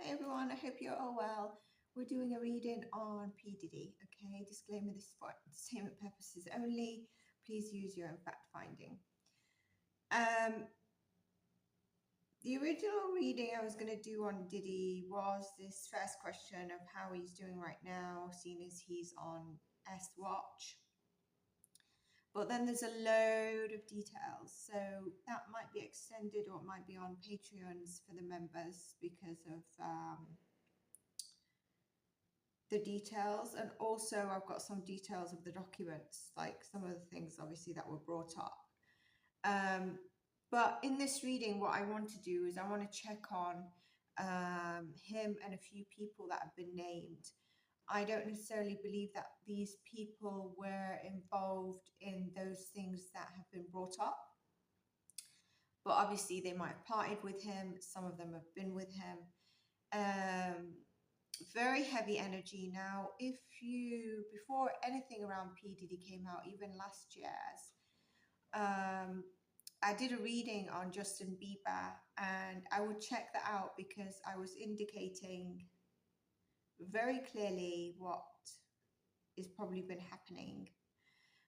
Hi everyone, I hope you're all well. We're doing a reading on P. Diddy, okay? Disclaimer, this is for entertainment purposes only. Please use your own fact finding. Um, the original reading I was going to do on Diddy was this first question of how he's doing right now, seeing as he's on S Watch. But then there's a load of details, so that might be extended or it might be on Patreons for the members because of the details. And also I've got some details of the documents, like some of the things obviously that were brought up. But in this reading, what I want to do is I want to check on him and a few people that have been named. I don't necessarily believe that these people were involved in those things that have been brought up, but obviously they might have parted with him. Some of them have been with him. Very heavy energy. Now, if you, before anything around P. Diddy came out, even last year's, I did a reading on Justin Bieber, and I would check that out because I was indicating very clearly what is probably been happening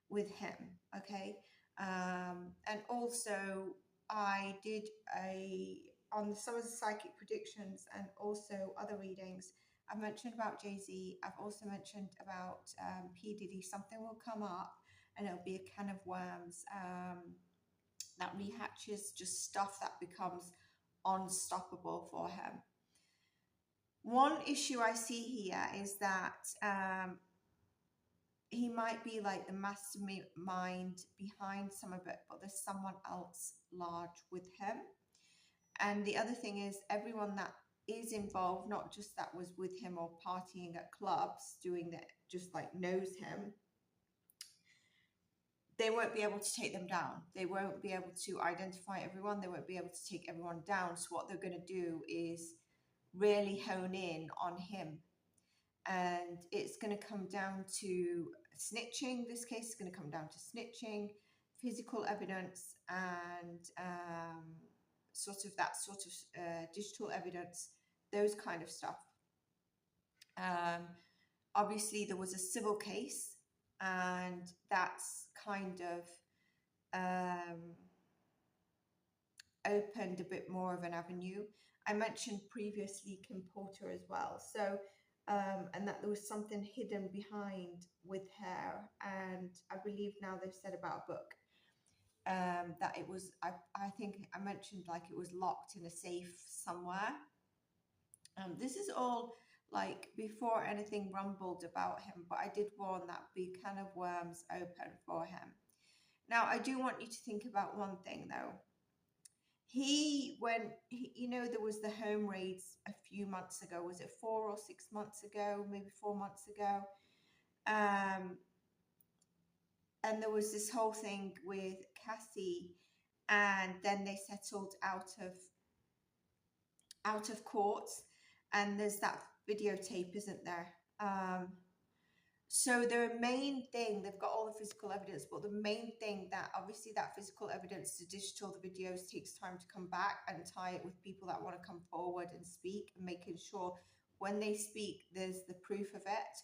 with him, okay? And also I did on some of the psychic predictions and also other readings, I've mentioned about Jay-Z. I've also mentioned about P. Diddy. Something will come up and it'll be a can of worms that rehatches just stuff that becomes unstoppable for him. One issue I see here is that he might be like the mastermind behind some of it, but there's someone else large with him. And the other thing is everyone that is involved, not just that was with him or partying at clubs, doing that, just like knows him, they won't be able to take them down. They won't be able to identify everyone. They won't be able to take everyone down. So what they're going to do is really hone in on him. And it's going to come down to snitching. This case is going to come down to snitching, physical evidence, and digital evidence, those kind of stuff. Obviously, there was a civil case, and that's kind of opened a bit more of an avenue. I mentioned previously Kim Porter as well. So, and that there was something hidden behind with her. And I believe now they've said about a book that it was, I think I mentioned like it was locked in a safe somewhere. This is all like before anything rumbled about him, but I did warn that be kind of worms open for him. Now, I do want you to think about one thing though. There was the home raids a few months ago. Was it 4 or 6 months ago? Maybe 4 months ago. And there was this whole thing with Cassie, and then they settled out of court, and there's that videotape, isn't there? So the main thing, they've got all the physical evidence, but the main thing that obviously that physical evidence, the digital, the videos takes time to come back and tie it with people that want to come forward and speak, and making sure when they speak, there's the proof of it.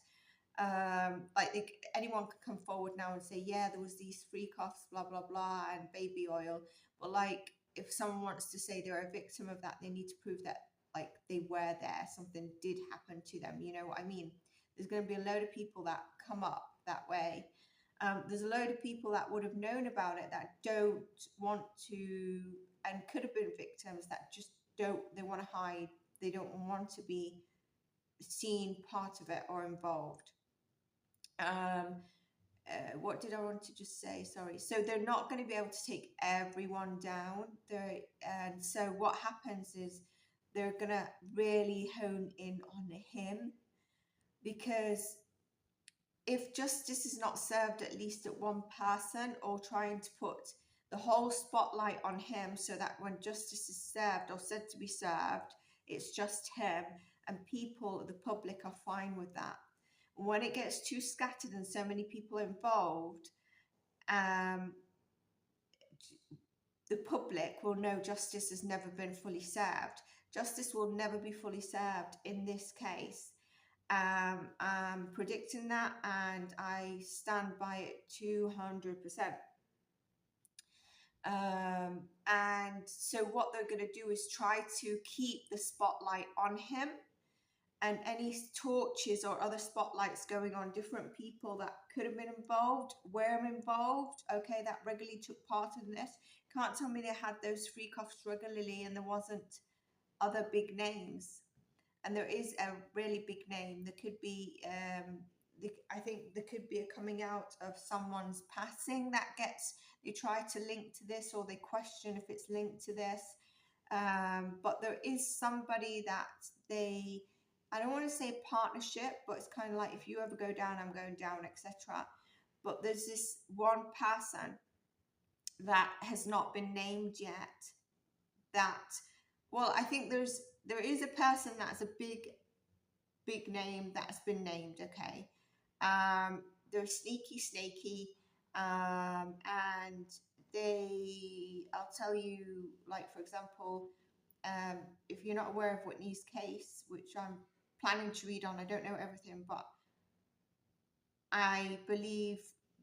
Anyone could come forward now and say, yeah, there was these free cuffs, blah, blah, blah, and baby oil. But like, if someone wants to say they're a victim of that, they need to prove that like they were there, something did happen to them. You know what I mean? There's going to be a load of people that come up that way. There's a load of people that would have known about it that don't want to, and could have been victims that just don't, they want to hide. They don't want to be seen part of it or involved. What did I want to just say? Sorry. So they're not going to be able to take everyone down. And so what happens is they're going to really hone in on him, because if justice is not served at least at one person, or trying to put the whole spotlight on him so that when justice is served or said to be served, it's just him, and people, the public, are fine with that. When it gets too scattered and so many people involved, the public will know justice has never been fully served. Justice will never be fully served in this case. I'm predicting that, and I stand by it 200%. And so what they're going to do is try to keep the spotlight on him, and any torches or other spotlights going on different people that could have been involved, were involved, okay, that regularly took part in this. Can't tell me they had those freak-offs regularly and there wasn't other big names. And there is a really big name. There could be, I think there could be a coming out of someone's passing that gets, they try to link to this, or they question if it's linked to this. But there is somebody that they, I don't want to say partnership, but it's kind of like, if you ever go down, I'm going down, etc. But there's this one person that has not been named yet. That, well, I think there is a person that's a big name that's been named. Okay, they're snaky, and I'll tell you, like, for example, if you're not aware of Whitney's case, which I'm planning to read on, I don't know everything, but I believe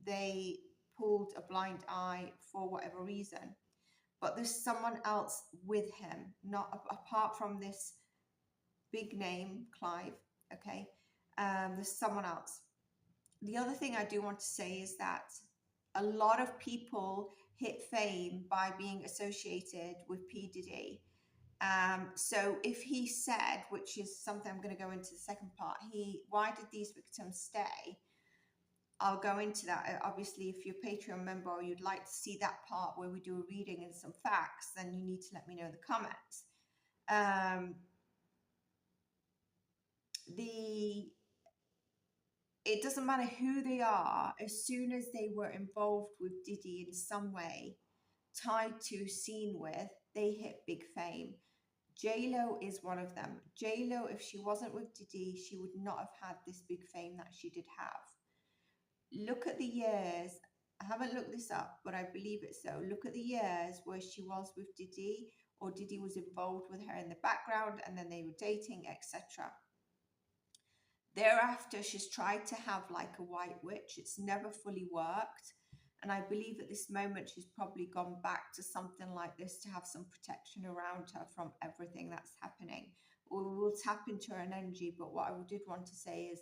they pulled a blind eye for whatever reason. But there's someone else with him, not apart from this big name, Clive. Okay, there's someone else. The other thing I do want to say is that a lot of people hit fame by being associated with P. Diddy. So if he said, which is something I'm going to go into the second part, why did these victims stay? I'll go into that. Obviously, if you're a Patreon member or you'd like to see that part where we do a reading and some facts, then you need to let me know in the comments. It doesn't matter who they are, as soon as they were involved with Diddy in some way, tied to, seen with, they hit big fame. J-Lo is one of them. J-Lo, if she wasn't with Diddy, she would not have had this big fame that she did have. Look at the years. I haven't looked this up, but I believe it so. Look at the years where she was with Diddy, or Diddy was involved with her in the background, and then they were dating, etc. Thereafter, she's tried to have like a white witch. It's never fully worked. And I believe at this moment, she's probably gone back to something like this to have some protection around her from everything that's happening. We will tap into her energy. But what I did want to say is,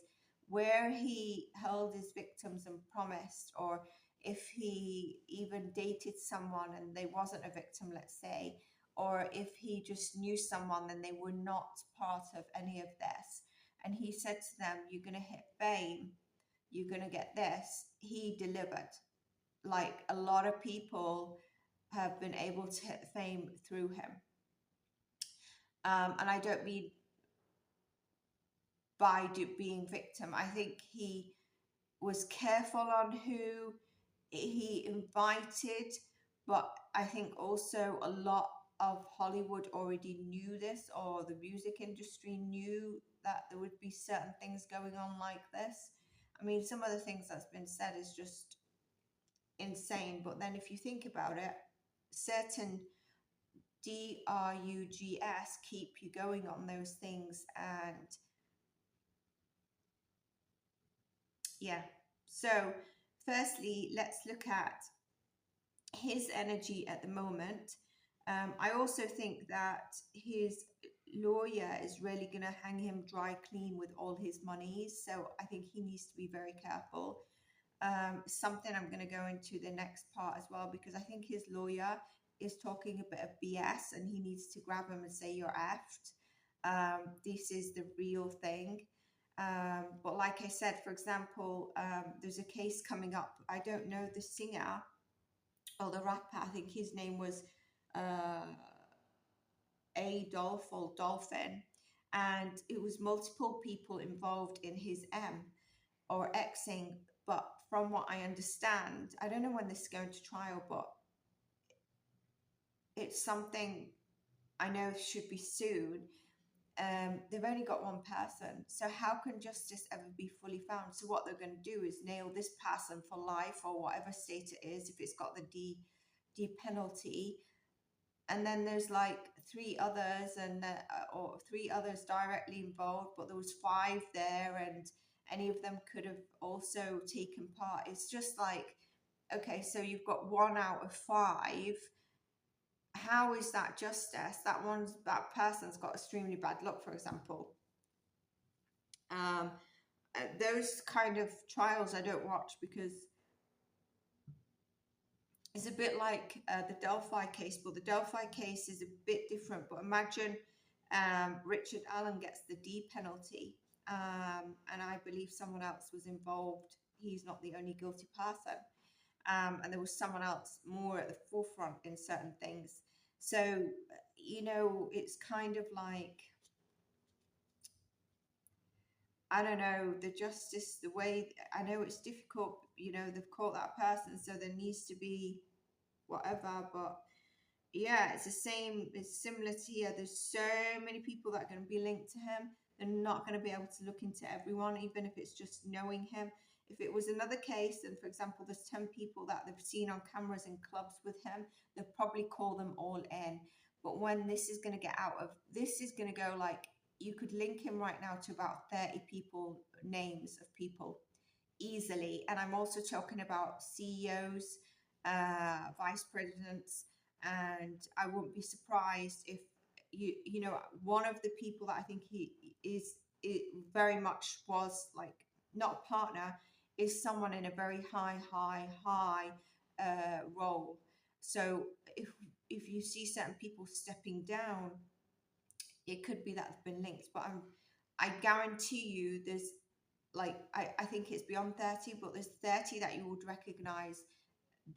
where he held his victims and promised, or if he even dated someone and they wasn't a victim, let's say, or if he just knew someone and they were not part of any of this, and he said to them, you're going to hit fame, you're going to get this, he delivered. Like, a lot of people have been able to hit fame through him. And I don't mean by being victim. I think he was careful on who he invited, but I think also a lot of Hollywood already knew this, or the music industry knew that there would be certain things going on like this. I mean, some of the things that's been said is just insane. But then if you think about it, certain drugs keep you going on those things. And yeah, so firstly, let's look at his energy at the moment. I also think that his lawyer is really going to hang him dry clean with all his monies. So I think he needs to be very careful. Something I'm going to go into the next part as well, because I think his lawyer is talking a bit of BS and he needs to grab him and say, you're effed. This is the real thing. But like I said, for example, there's a case coming up. I don't know the singer or the rapper. I think his name was Dolphin, and it was multiple people involved in his or Xing. But from what I understand, I don't know when this is going to trial, but it's something I know should be soon. They've only got one person, so how can justice ever be fully found? So what they're going to do is nail this person for life, or whatever state it is, if it's got the D penalty, and then there's like 3 others, and or 3 others directly involved, but there was 5 there, and any of them could have also taken part. It's just like, okay, so you've got 1 out of 5. How is that justice? That person's got extremely bad luck, for example. Those kind of trials I don't watch, because it's a bit like the Delphi case, but the Delphi case is a bit different. But imagine Richard Allen gets the D penalty, and I believe someone else was involved. He's not the only guilty person, and there was someone else more at the forefront in certain things. So, you know, it's kind of like, I don't know, the justice, the way, I know it's difficult, you know, they've caught that person, so there needs to be whatever, but yeah, it's the same, it's similar to here. There's so many people that are going to be linked to him. They're not going to be able to look into everyone, even if it's just knowing him. If it was another case, and for example, there's 10 people that they've seen on cameras in clubs with him, they'll probably call them all in. But when this is going to get out of, this is going to go like, you could link him right now to about 30 people, names of people easily. And I'm also talking about CEOs, vice presidents, and I wouldn't be surprised if you know, one of the people that I think he is, it very much was like not a partner, is someone in a very high role. So if you see certain people stepping down, it could be that they've been linked. But I guarantee you there's like, I think it's beyond 30, but there's 30 that you would recognize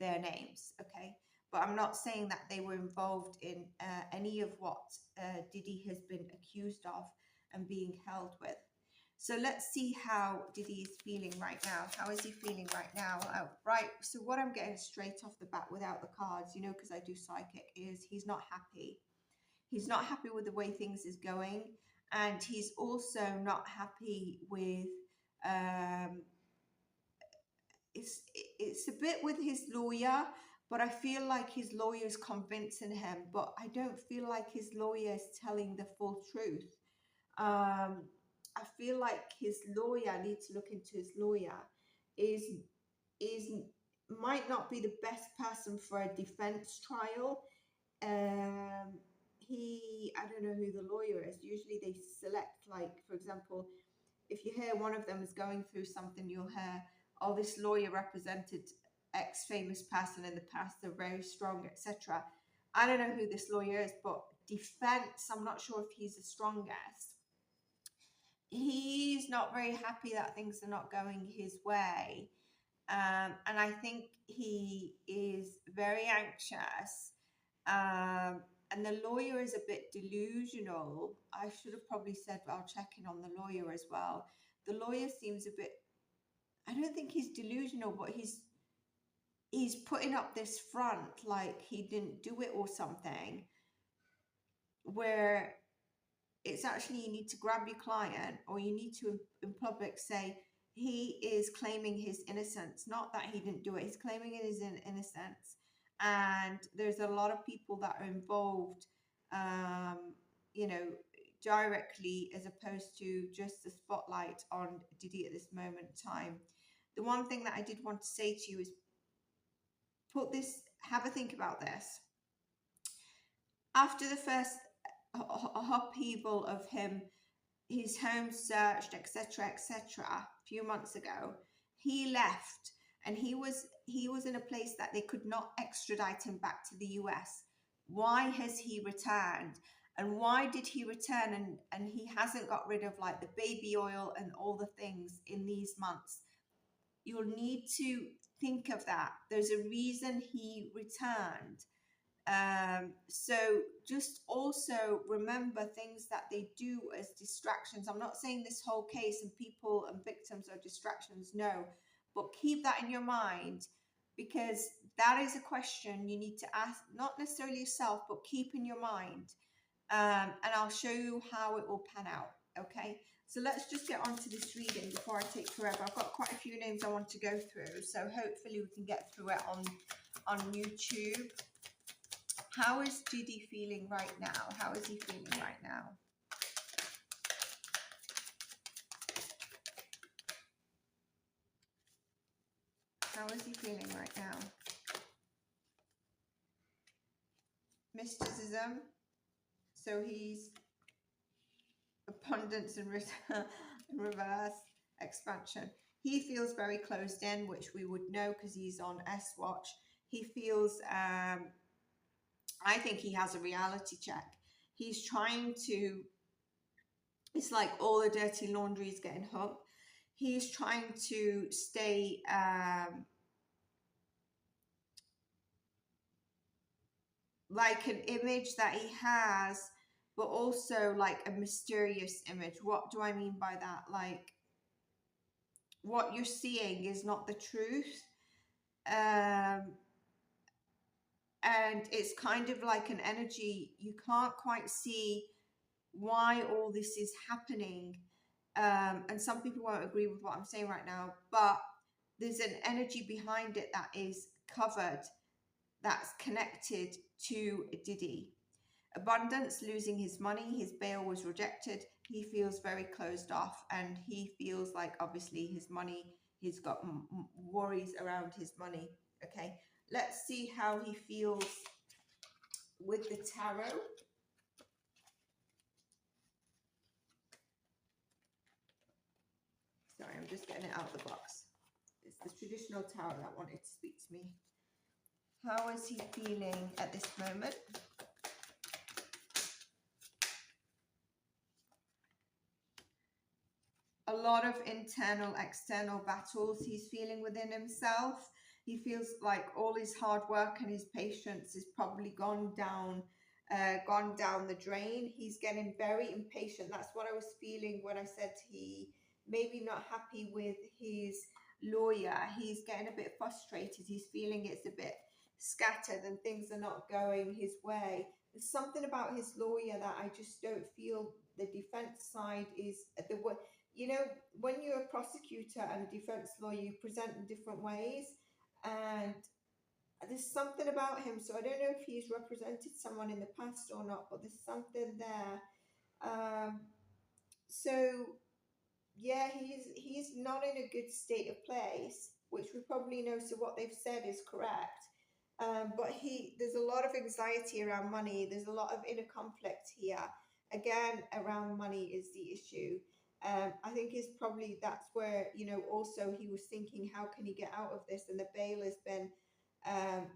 their names, okay? But I'm not saying that they were involved in any of what Diddy has been accused of and being held with. So let's see how Diddy is feeling right now. How is he feeling right now? Right, so what I'm getting straight off the bat without the cards, you know, because I do psychic, is he's not happy. He's not happy with the way things is going. And he's also not happy with, it's a bit with his lawyer, but I feel like his lawyer is convincing him, but I don't feel like his lawyer is telling the full truth. I feel like his lawyer, I need to look into his lawyer, is might not be the best person for a defense trial. I don't know who the lawyer is. Usually they select, like, for example, if you hear one of them is going through something, you'll hear, oh, this lawyer represented X famous person in the past, they're very strong, etc. I don't know who this lawyer is, but defense, I'm not sure if he's the strongest. He's not very happy that things are not going his way. And I think he is very anxious. And the lawyer is a bit delusional. I should have probably said, I'll check in on the lawyer as well. The lawyer seems a bit, I don't think he's delusional, but he's putting up this front like he didn't do it or something, where it's actually, you need to grab your client, or you need to in public say he is claiming his innocence, not that he didn't do it. He's claiming his innocence, and there's a lot of people that are involved, you know, directly, as opposed to just the spotlight on Diddy at this moment in time. The one thing that I did want to say to you is, have a think about this. After the first upheaval of him, his home searched, etc., etc., a few months ago, he left, and he was in a place that they could not extradite him back to the US. Why has he returned? And why did he return and he hasn't got rid of like the baby oil and all the things in these months? You'll need to think of that. There's a reason he returned. So just also remember things that they do as distractions. I'm not saying this whole case and people and victims are distractions, no, but keep that in your mind, because that is a question you need to ask, not necessarily yourself, but keep in your mind. And I'll show you how it will pan out. Okay, so let's just get on to this reading before I take forever. I've got quite a few names I want to go through, so hopefully we can get through it on YouTube. How is Diddy feeling right now? How is he feeling right now? How is he feeling right now? Mysticism. So he's abundance and reverse expansion. He feels very closed in, which we would know because he's on S watch. He feels, I think he has a reality check. He's trying to, it's like all the dirty laundry is getting hung. He's trying to stay like an image that he has, but also like a mysterious image. What do I mean by that? Like, what you're seeing is not the truth. And it's kind of like an energy. You can't quite see why all this is happening. And some people won't agree with what I'm saying right now, but there's an energy behind it that is covered, that's connected to Diddy. Abundance, losing his money, his bail was rejected. He feels very closed off, and he feels like obviously his money, he's got worries around his money. Okay, let's see how he feels with the tarot. Sorry, I'm just getting it out of the box. It's the traditional tarot that wanted to speak to me. How is he feeling at this moment? A lot of internal, external battles he's feeling within himself. He feels like all his hard work and his patience is probably gone down the drain. He's getting very impatient. That's what I was feeling when I said he maybe not happy with his lawyer. He's getting a bit frustrated. He's feeling it's a bit scattered and things are not going his way. There's something about his lawyer that I just don't feel the defense side is the way. You know, when you're a prosecutor and a defense lawyer, you present in different ways, and there's something about him. So I don't know if he's represented someone in the past or not, but there's something there. So yeah, he's not in a good state of place, which we probably know. So what they've said is correct. But there's a lot of anxiety around money. There's a lot of inner conflict here. Again, around money is the issue. I think is probably that's where, you know, also he was thinking, how can he get out of this? And the bail has been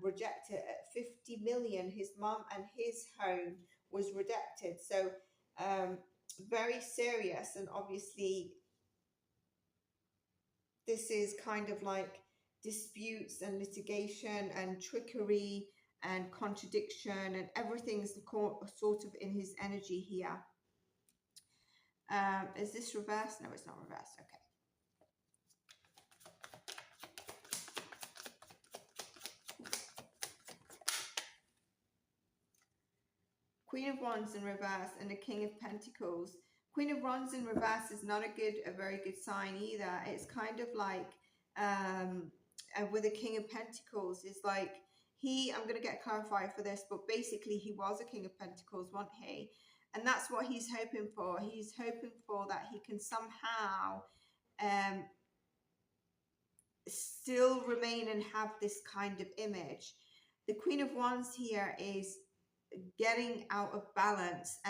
rejected at 50 million. His mom and his home was rejected. So very serious. And obviously, this is kind of like disputes and litigation and trickery and contradiction, and everything's sort of in his energy here. Is this reversed? No, it's not reversed. Okay. Queen of Wands in reverse and the King of Pentacles. Queen of Wands in reverse is not a very good sign either. It's kind of like with the King of Pentacles, it's like I'm going to get clarified for this, but basically he was a King of Pentacles, wasn't he? And that's what he's hoping for. He's hoping for that he can somehow still remain and have this kind of image. The Queen of Wands here is getting out of balance.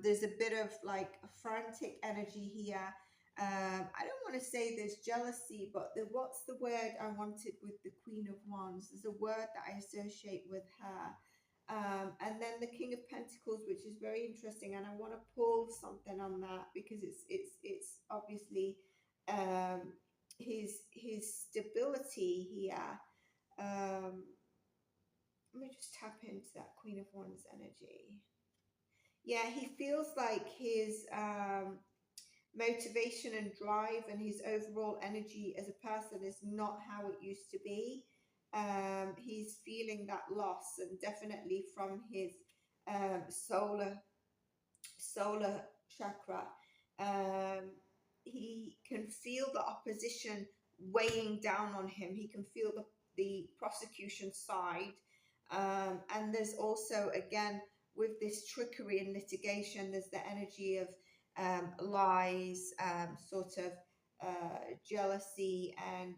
There's a bit of like a frantic energy here. I don't want to say there's jealousy, but what's the word I wanted with the Queen of Wands? There's a word that I associate with her. And then the King of Pentacles, which is very interesting, and I want to pull something on that because it's obviously his stability here. Let me just tap into that Queen of Wands energy. Yeah, he feels like his motivation and drive and his overall energy as a person is not how it used to be. He's feeling that loss, and definitely from his solar chakra. He can feel the opposition weighing down on him. He can feel the prosecution side. And there's also, again, with this trickery and litigation, there's the energy of lies, sort of jealousy, and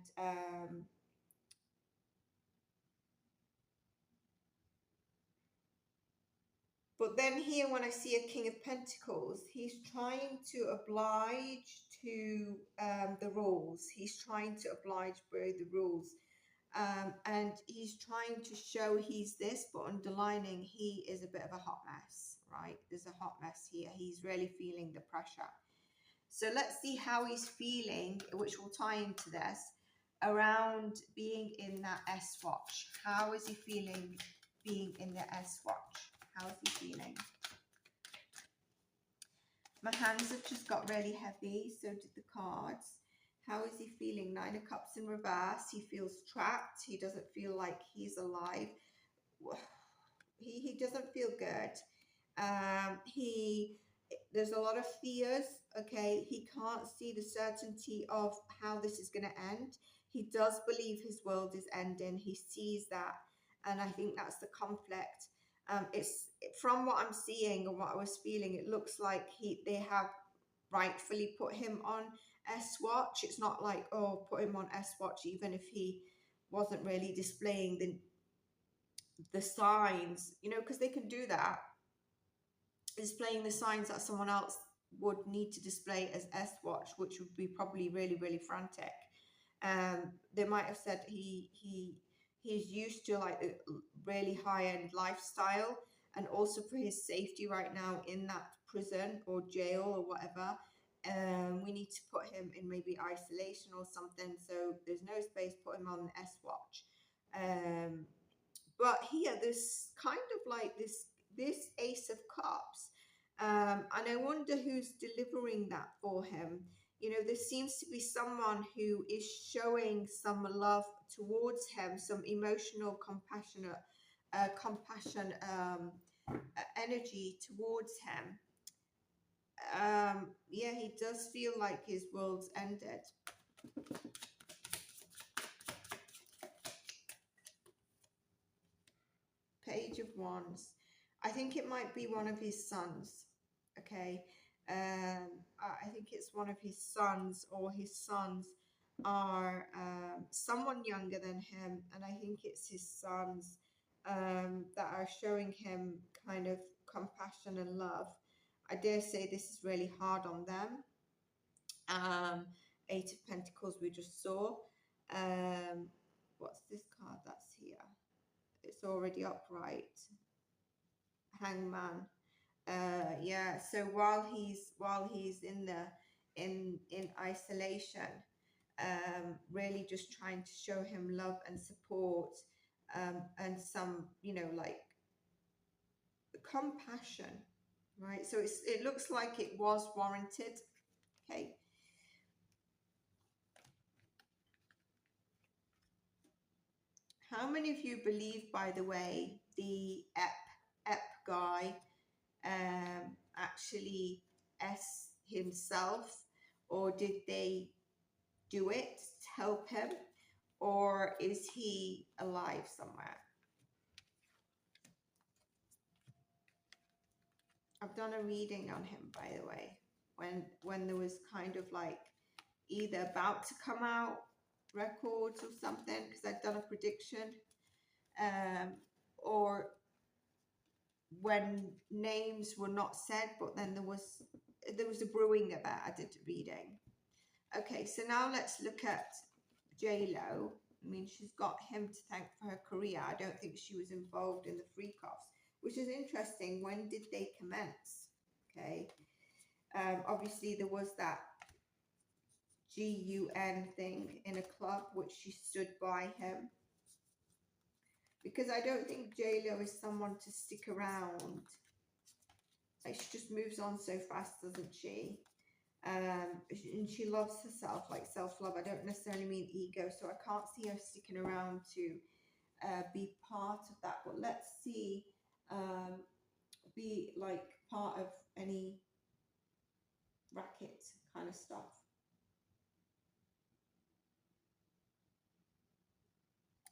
but then here, when I see a King of Pentacles, he's trying to oblige to the rules. He's trying to oblige by the rules. And he's trying to show he's this, but underlining he is a bit of a hot mess, right? There's a hot mess here. He's really feeling the pressure. So let's see how he's feeling, which will tie into this, around being in that S-Watch. How is he feeling being in the S-Watch? How is he feeling? My hands have just got really heavy, so did the cards. How is he feeling? Nine of Cups in reverse. He feels trapped. He doesn't feel like he's alive. He doesn't feel good. There's a lot of fears, okay? He can't see the certainty of how this is going to end. He does believe his world is ending. He sees that, and I think that's the conflict. It's from what I'm seeing and what I was feeling, it looks like they have rightfully put him on S-Watch. It's not like, oh, put him on S-Watch even if he wasn't really displaying the signs, you know, because they can do that, displaying the signs that someone else would need to display as S-Watch, which would be probably really, really frantic. They might have said he's used to like a really high-end lifestyle, and also for his safety right now in that prison or jail or whatever, we need to put him in maybe isolation or something, so there's no space, put him on the S-Watch. But here there's kind of like this Ace of Cups, and I wonder who's delivering that for him. You know, there seems to be someone who is showing some love towards him, some emotional compassion, energy towards him. Yeah, he does feel like his world's ended. Page of Wands. I think it might be one of his sons. Okay. I think it's one of his sons, or his sons are someone younger than him, and I think it's his sons that are showing him kind of compassion and love. I dare say this is really hard on them. Eight of Pentacles we just saw. What's this card that's here? It's already upright. Hangman. Yeah, so while he's in isolation, really just trying to show him love and support, and some, you know, like compassion, right? So it looks like it was warranted. Okay. How many of you believe, by the way, the ep guy actually S himself, or did they do it to help him, or is he alive somewhere? I've done a reading on him, by the way, when there was kind of like either about to come out records or something, because I'd done a prediction, or when names were not said, but then there was a brewing about. I did a reading. Okay, so now let's look at J-Lo. I mean, she's got him to thank for her career. I don't think she was involved in the freak-offs, which is interesting. When did they commence? Okay, obviously there was that GUN thing in a club, which she stood by him, because I don't think J-Lo is someone to stick around. Like, she just moves on so fast, doesn't she? And she loves herself, like self-love. I don't necessarily mean ego, so I can't see her sticking around to be part of that. But let's see, be like part of any racket kind of stuff.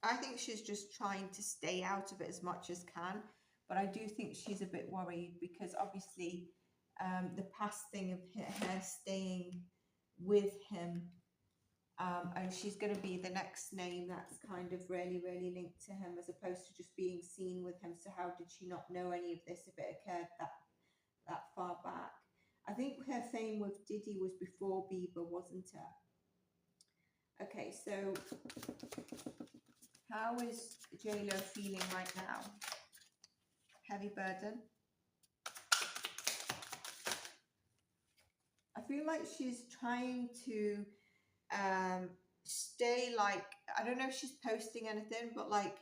I think she's just trying to stay out of it as much as can, but I do think she's a bit worried because obviously the past thing of her staying with him, and she's going to be the next name that's kind of really, really linked to him as opposed to just being seen with him. So how did she not know any of this if it occurred that far back? I think her fame with Diddy was before Bieber, wasn't it? Okay, so how is J-Lo feeling right now? Heavy burden. I feel like she's trying to stay like, I don't know if she's posting anything, but like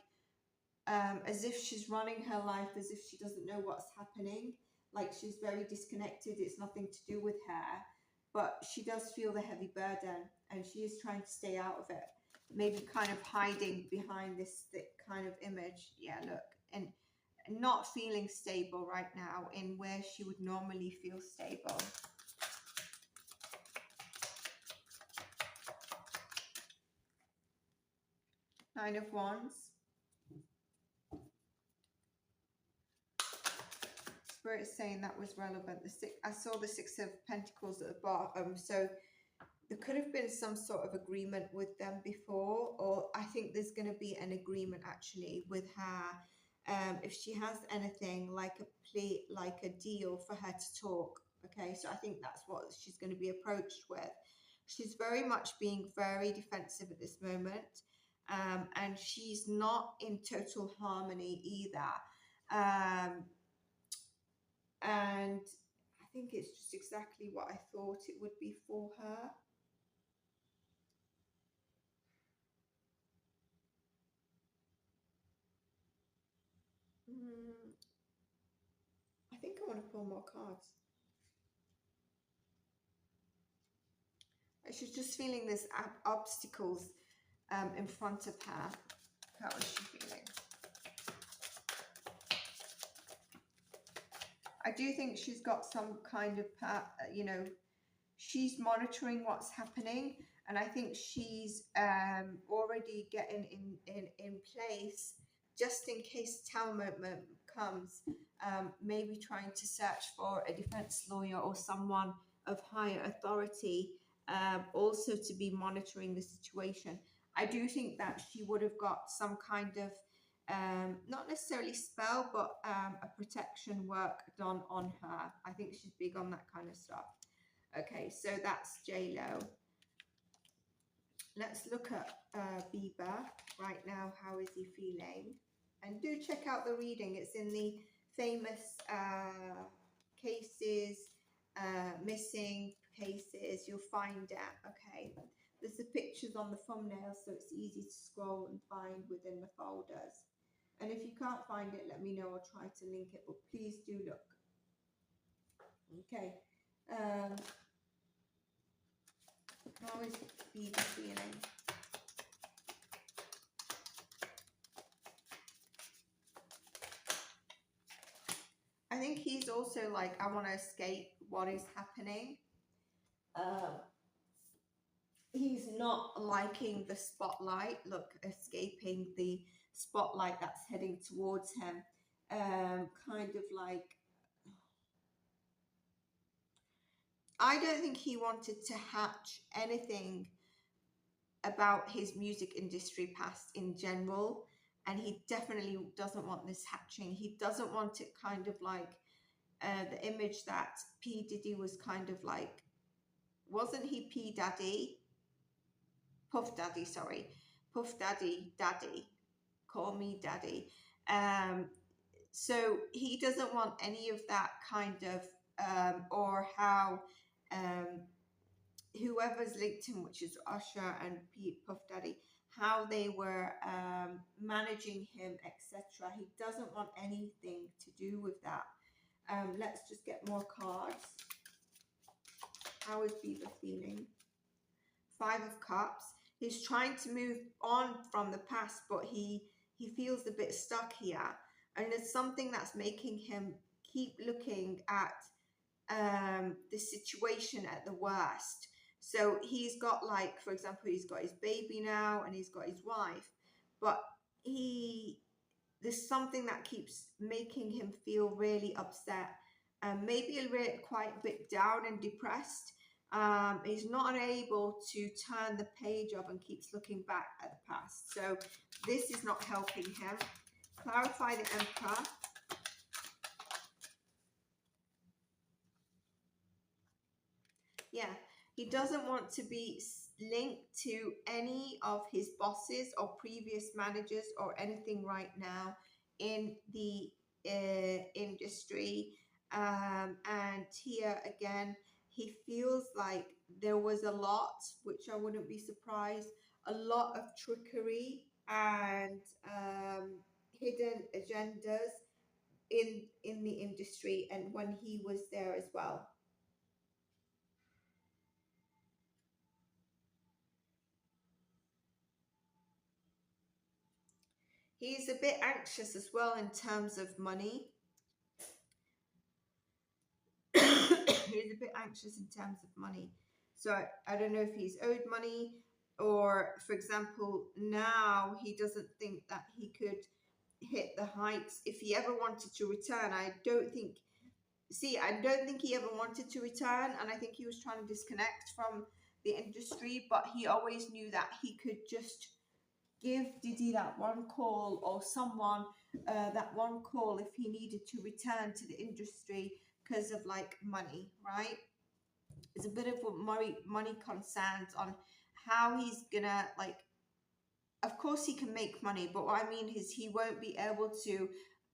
as if she's running her life as if she doesn't know what's happening. Like she's very disconnected. It's nothing to do with her, but she does feel the heavy burden and she is trying to stay out of it. Maybe kind of hiding behind this thick kind of image. Yeah, look. And not feeling stable right now in where she would normally feel stable. Nine of Wands. Spirit's saying that was relevant. I saw the Six of Pentacles at the bottom. So there could have been some sort of agreement with them before, or I think there's going to be an agreement actually with her. If she has anything like a plea, like a deal for her to talk. Okay, so I think that's what she's going to be approached with. She's very much being very defensive at this moment. And she's not in total harmony either. And I think it's just exactly what I thought it would be for her. I think I want to pull more cards. She's just feeling this obstacles in front of her. How is she feeling? I do think she's got some kind of, you know, she's monitoring what's happening. And I think she's already getting in place just in case Talmud comes, maybe trying to search for a defense lawyer or someone of higher authority, also to be monitoring the situation. I do think that she would have got some kind of, not necessarily spell, but a protection work done on her. I think she's big on that kind of stuff. Okay, so that's J-Lo. Let's look at Bieber right now. How is he feeling? And do check out the reading. It's in the famous cases, missing cases. You'll find it. Okay. There's the pictures on the thumbnail, so it's easy to scroll and find within the folders. And if you can't find it, let me know. I'll try to link it, but please do look. Okay. How is Bieber feeling? I think he's also like, I want to escape what is happening. He's not liking the spotlight. Look, escaping the spotlight that's heading towards him. Kind of like, I don't think he wanted to hatch anything about his music industry past in general. And he definitely doesn't want this hatching. He doesn't want it kind of like the image that P. Diddy was kind of like, wasn't he P. Daddy? Puff Daddy, sorry. Puff Daddy, Daddy. Call me Daddy. So he doesn't want any of that kind of, or how whoever's linked him, which is Usher and Puff Daddy, how they were managing him, etc. He doesn't want anything to do with that. Let's just get more cards. How is Bieber feeling? Five of Cups. He's trying to move on from the past, but he feels a bit stuck here. And it's something that's making him keep looking at the situation at the worst. So he's got, like, for example, he's got his baby now and he's got his wife. But he there's something that keeps making him feel really upset, maybe a bit, quite a bit down and depressed. He's not able to turn the page up and keeps looking back at the past. So this is not helping him. Clarify the Emperor. Yeah, he doesn't want to be linked to any of his bosses or previous managers or anything right now in the industry. And here again, he feels like there was a lot, which I wouldn't be surprised, a lot of trickery and hidden agendas in the industry, and when he was there as well. He's a bit anxious as well in terms of money. He's a bit anxious in terms of money. So I don't know if he's owed money, or, for example, now he doesn't think that he could hit the heights if he ever wanted to return. I don't think he ever wanted to return, and I think he was trying to disconnect from the industry, but he always knew that he could just give Diddy that one call, or someone that one call if he needed to return to the industry because of like money, right? It's a bit of what money concerns on how he's gonna like. Of course, he can make money, but what I mean is he won't be able to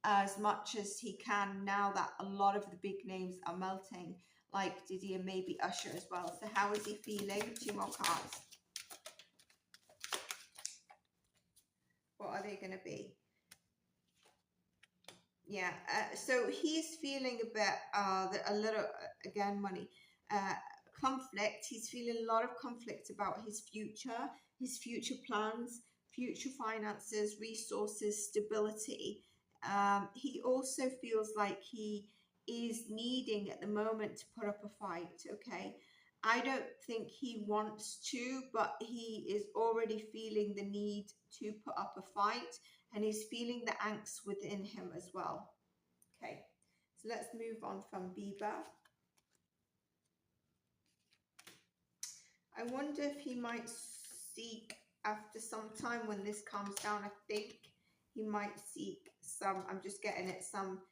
as much as he can now that a lot of the big names are melting, like Diddy and maybe Usher as well. So how is he feeling? Two more cards. What are they going to be? Yeah, so he's feeling a bit, a little, again, money, uh, conflict. He's feeling a lot of conflict about his future plans, future finances, resources, stability. He also feels like he is needing at the moment to put up a fight, okay? I don't think he wants to, but he is already feeling the need to put up a fight, and he's feeling the angst within him as well. Okay, so let's move on from Bieber. I wonder if he might seek, after some time when this calms down, I think he might seek some, I'm just getting it, some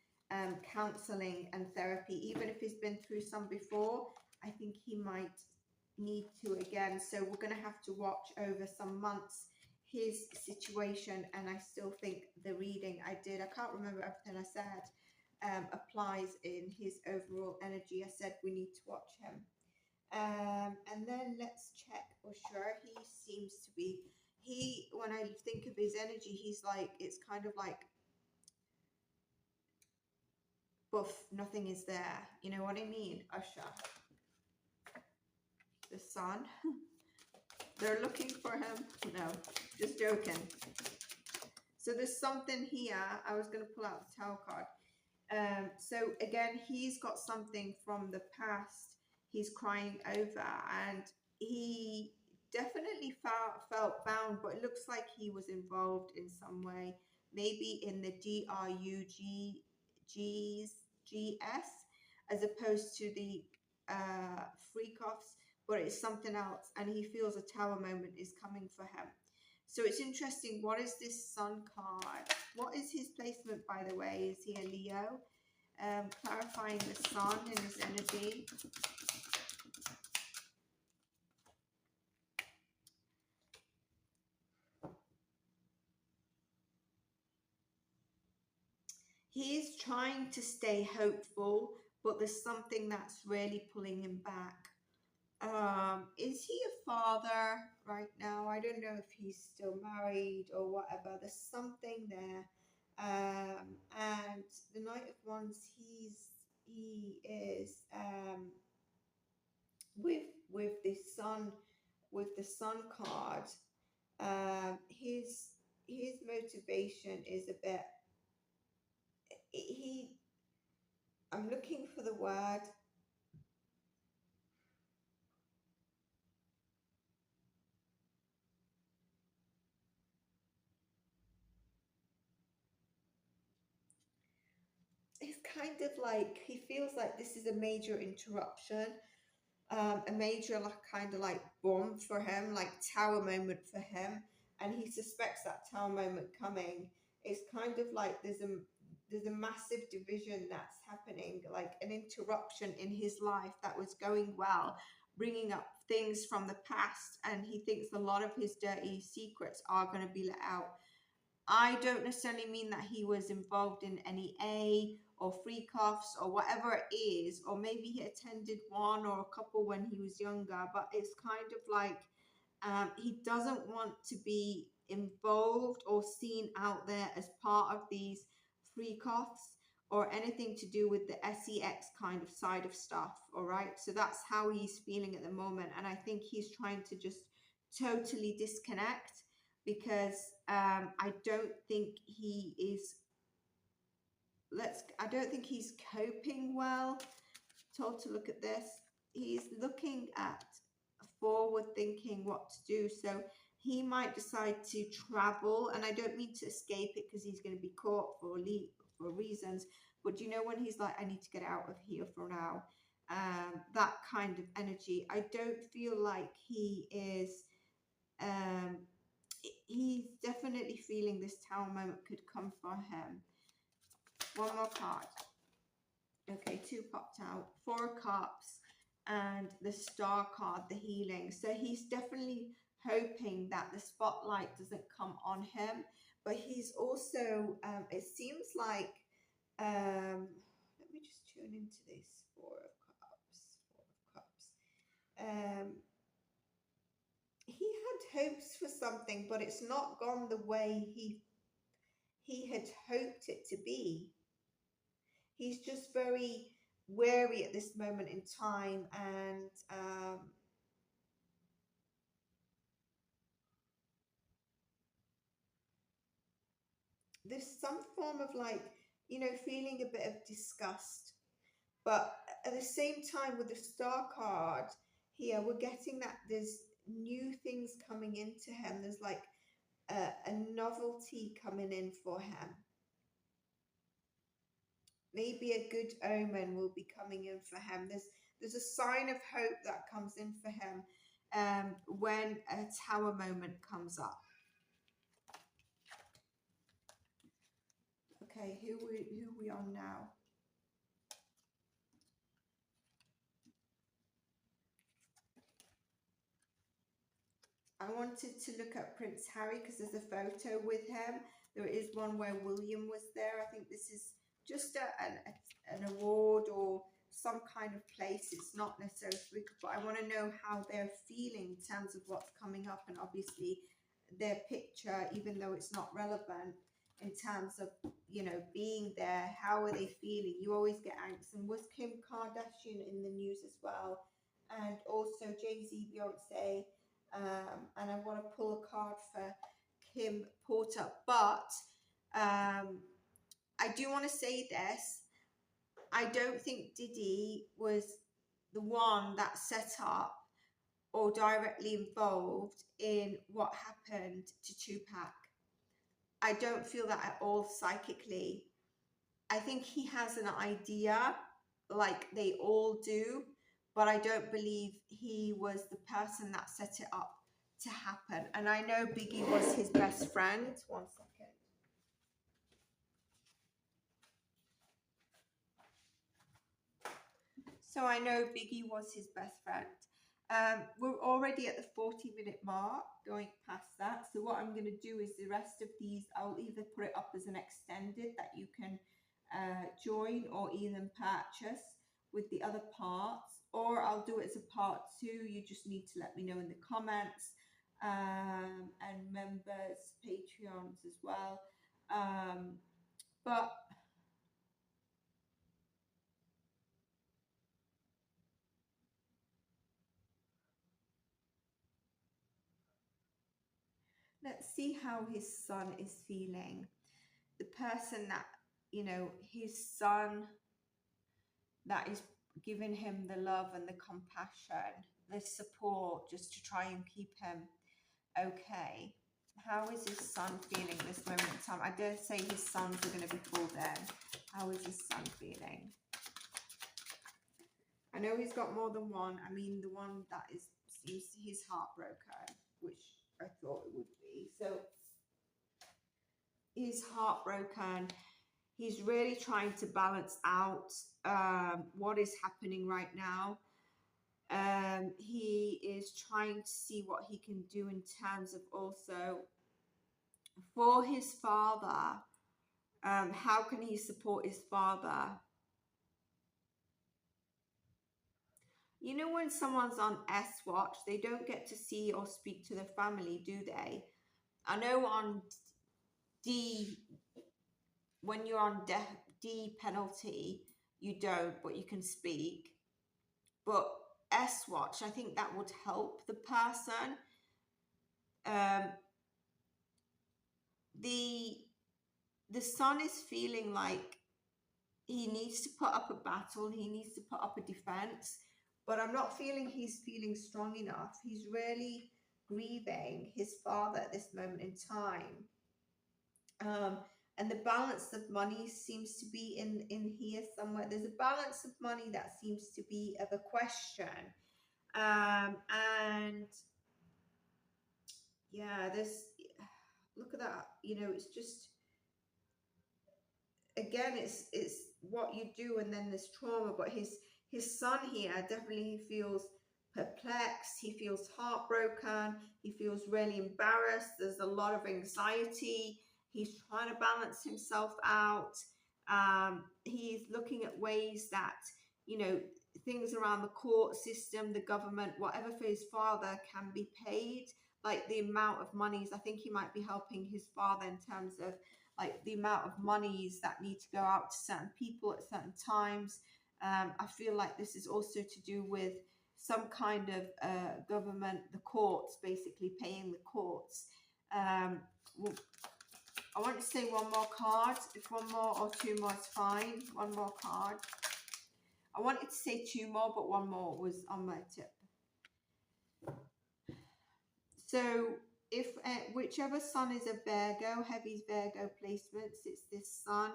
counseling and therapy. Even if he's been through some before, I think he might need to again. So we're going to have to watch over some months his situation, and I still think the reading I did, I can't remember everything I said, applies in his overall energy. I said we need to watch him. And then let's check Usher. He seems to be, when I think of his energy, he's like, it's kind of like, buff, nothing is there. You know what I mean? Usher. The sun. They're looking for him. No, just joking. So there's something here. I was going to pull out the Tower card. So again, he's got something from the past he's crying over, and he definitely felt bound, but it looks like he was involved in some way, maybe in the DRUGGS as opposed to the freak offs, but it's something else, and he feels a tower moment is coming for him. So it's interesting. What is this sun card? What is his placement, by the way? Is he a Leo? Clarifying the sun and his energy. He is trying to stay hopeful, but there's something that's really pulling him back. Is he a father right now? I don't know if he's still married or whatever. There's something there. And the Knight of Wands, he is with the sun, with the sun card. His motivation is a bit, he, I'm looking for the word. kind of like, he feels like this is a major interruption, a major like kind of like bomb for him, like tower moment for him, and he suspects that tower moment coming. It's kind of like there's a massive division that's happening, like an interruption in his life that was going well, bringing up things from the past, and he thinks a lot of his dirty secrets are going to be let out. I don't necessarily mean that he was involved in any A or free cuffs or whatever it is, or maybe he attended one or a couple when he was younger, but it's kind of like he doesn't want to be involved or seen out there as part of these free cuffs or anything to do with the sex kind of side of stuff. All right, so that's how he's feeling at the moment, and I think he's trying to just totally disconnect, because I don't think he is, I don't think he's coping well. Told to look at this. He's looking at forward thinking what to do. So he might decide to travel, and I don't mean to escape it because he's going to be caught for reasons. But you know, when he's like, I need to get out of here for now, that kind of energy. I don't feel like he is. He's definitely feeling this tower moment could come for him. One more card. Okay, 2 popped out. 4 of Cups and the Star card, the healing. So he's definitely hoping that the spotlight doesn't come on him, but he's also, it seems like, let me just tune into this. 4 of Cups. He had hopes for something, but it's not gone the way he had hoped it to be. He's just very wary at this moment in time, and there's some form of like, you know, feeling a bit of disgust. But at the same time, with the Star card here, we're getting that there's new things coming into him. There's like a novelty coming in for him. Maybe a good omen will be coming in for him. There's a sign of hope that comes in for him when a tower moment comes up. Okay, who we on now? I wanted to look at Prince Harry because there's a photo with him. There is one where William was there. I think this is just an award or some kind of place. It's not necessarily free, but I want to know how they're feeling in terms of what's coming up, and obviously their picture, even though it's not relevant in terms of, you know, being there. How are they feeling? You always get angst. And was Kim Kardashian in the news as well? And also Jay-Z, Beyonce. And I want to pull a card for Kim Porter, but I do want to say this. I don't think Diddy was the one that set up or directly involved in what happened to Tupac. I don't feel that at all psychically. I think he has an idea, like they all do, but I don't believe he was the person that set it up to happen. And I know Biggie was his best friend. One second. So I know Biggie was his best friend. We're already at the 40-minute mark, going past that. So what I'm going to do is the rest of these, I'll either put it up as an extended that you can join or even purchase with the other parts, or I'll do it as a part 2. You just need to let me know in the comments, and members, Patreons as well. But let's see how his son is feeling. The person that, you know, his son that is giving him the love and the compassion, the support, just to try and keep him okay. How is his son feeling this moment in time? I dare say his sons are going to be called in. How is his son feeling? I know he's got more than one. I mean, the one that seems he's heartbroken, which I thought it would be. So he's heartbroken. He's really trying to balance out what is happening right now. He is trying to see what he can do in terms of also for his father. How can he support his father? You know, when someone's on S watch, they don't get to see or speak to their family, do they? I know on D, when you're on D penalty, you don't, but you can speak. But S watch, I think that would help the person. The son is feeling like he needs to put up a battle, he needs to put up a defense, but I'm not feeling he's feeling strong enough. He's really grieving his father at this moment in time. And the balance of money seems to be in here somewhere. There's a balance of money that seems to be of a question. And yeah, look at that. You know, it's just, again, it's what you do, and then there's trauma. But his son here definitely feels perplexed. He feels heartbroken. He feels really embarrassed. There's a lot of anxiety. He's trying to balance himself out. He's looking at ways that, you know, things around the court system, the government, whatever for his father can be paid. Like the amount of monies, I think he might be helping his father in terms of like the amount of monies that need to go out to certain people at certain times. I feel like this is also to do with some kind of government, the courts, basically paying the courts. Well, I want to say one more card. If one more or two more is fine. One more card. I wanted to say two more, but one more was on my tip. So if whichever sun is a Virgo, heavy Virgo placements, it's this sun.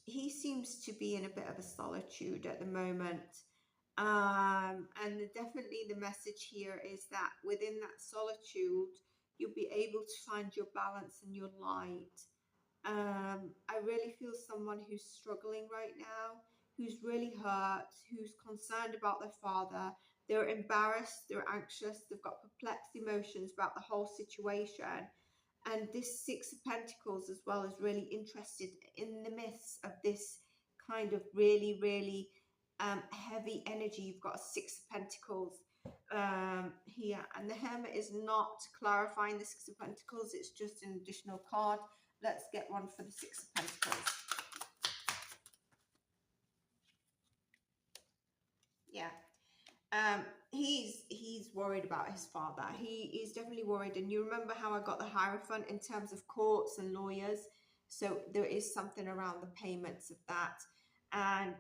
He seems to be in a bit of a solitude at the moment. And definitely the message here is that within that solitude, you'll be able to find your balance and your light. I really feel someone who's struggling right now, who's really hurt, who's concerned about their father. They're embarrassed, they're anxious, they've got perplexed emotions about the whole situation. And this Six of Pentacles as well is really interested in the midst of this kind of really, really heavy energy. You've got a Six of Pentacles here, and the Hermit is not clarifying the Six of Pentacles, it's just an additional card. Let's get one for the Six of Pentacles. Yeah. He's worried about his father. He is definitely worried. And you remember how I got the Hierophant in terms of courts and lawyers. So there is something around the payments of that. And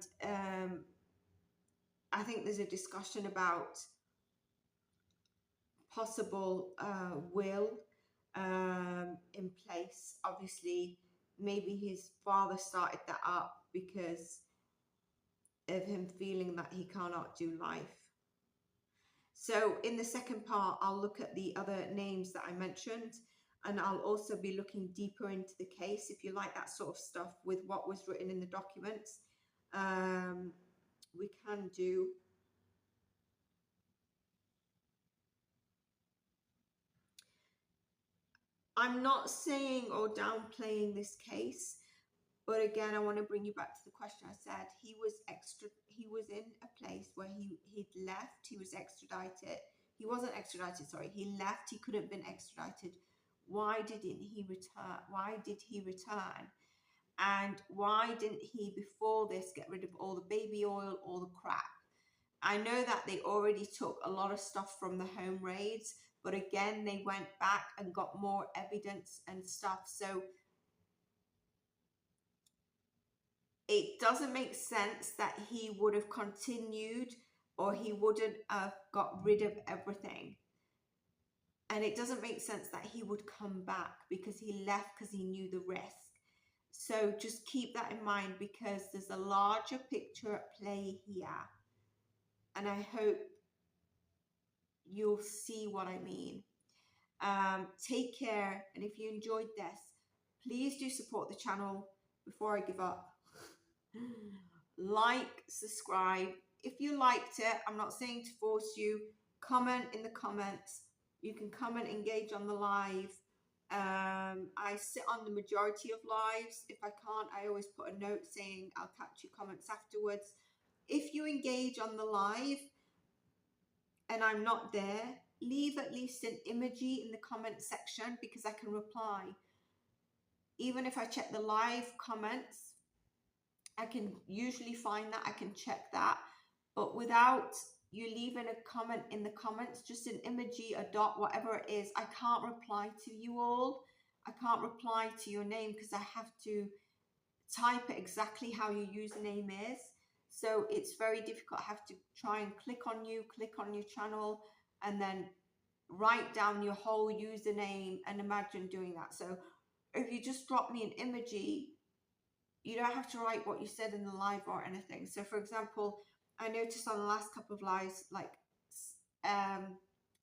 I think there's a discussion about possible will in place. Obviously, maybe his father started that up because of him feeling that he cannot do life. So in the second part, I'll look at the other names that I mentioned, and I'll also be looking deeper into the case. If you like that sort of stuff with what was written in the documents, we can do. I'm not saying or downplaying this case, but again, I want to bring you back to the question I said. He was in a place where he'd left. He was extradited. He wasn't extradited, sorry. He left. He could have been extradited. Why didn't he return? Why did he return? And why didn't he, before this, get rid of all the baby oil, all the crap? I know that they already took a lot of stuff from the home raids, but again, they went back and got more evidence and stuff. So it doesn't make sense that he would have continued, or he wouldn't have got rid of everything. And it doesn't make sense that he would come back, because he left because he knew the risk. So just keep that in mind, because there's a larger picture at play here. And I hope you'll see what I mean. Take care. And if you enjoyed this, please do support the channel before I give up. Like, subscribe. If you liked it, I'm not saying to force you. Comment in the comments. You can come and engage on the live. I sit on the majority of lives. If I can't, I always put a note saying I'll catch your comments afterwards. If you engage on the live and I'm not there, leave at least an emoji in the comment section, because I can reply. Even if I check the live comments, I can usually find that, I can check that. But without you leaving a comment in the comments, just an emoji, a dot, whatever it is, I can't reply to you all. I can't reply to your name, because I have to type it exactly how your username is. So it's very difficult. I have to try and click on your channel, and then write down your whole username, and imagine doing that. So if you just drop me an emoji, you don't have to write what you said in the live or anything. So for example, I noticed on the last couple of lives, like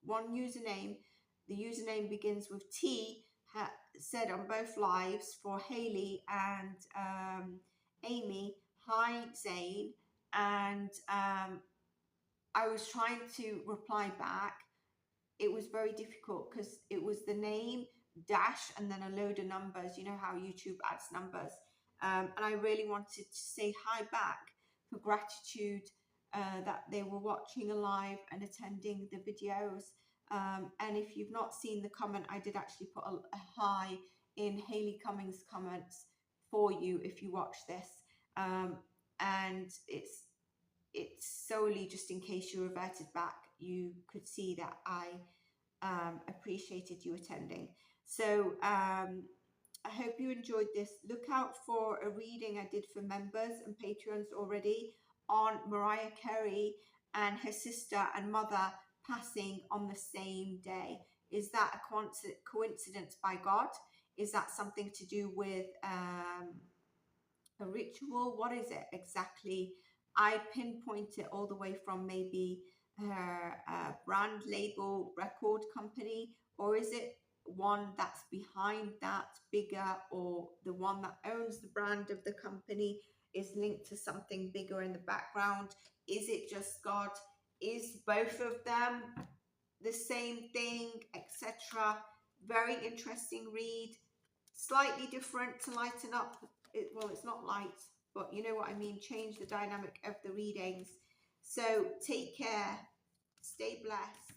one username, the username begins with T, said on both lives for Haley and Amy, hi Zain, and I was trying to reply back. It was very difficult, because it was the name dash and then a load of numbers. You know how YouTube adds numbers. And I really wanted to say hi back for gratitude that they were watching a live and attending the videos. And if you've not seen the comment, I did actually put a hi in Haley Cummings' comments for you if you watch this. And it's solely just in case you reverted back, you could see that I appreciated you attending. So I hope you enjoyed this. Look out for a reading I did for members and patrons already on Mariah Carey and her sister and mother passing on the same day. Is that a coincidence by God? Is that something to do with a ritual? What is it exactly? I pinpoint it all the way from maybe her brand label record company, or is it one that's behind that bigger, or the one that owns the brand of the company is linked to something bigger in the background? Is it just God? Is both of them the same thing, etc.? Very interesting read, slightly different to lighten up. Well, it's not light, but you know what I mean, change the dynamic of the readings. So take care, stay blessed.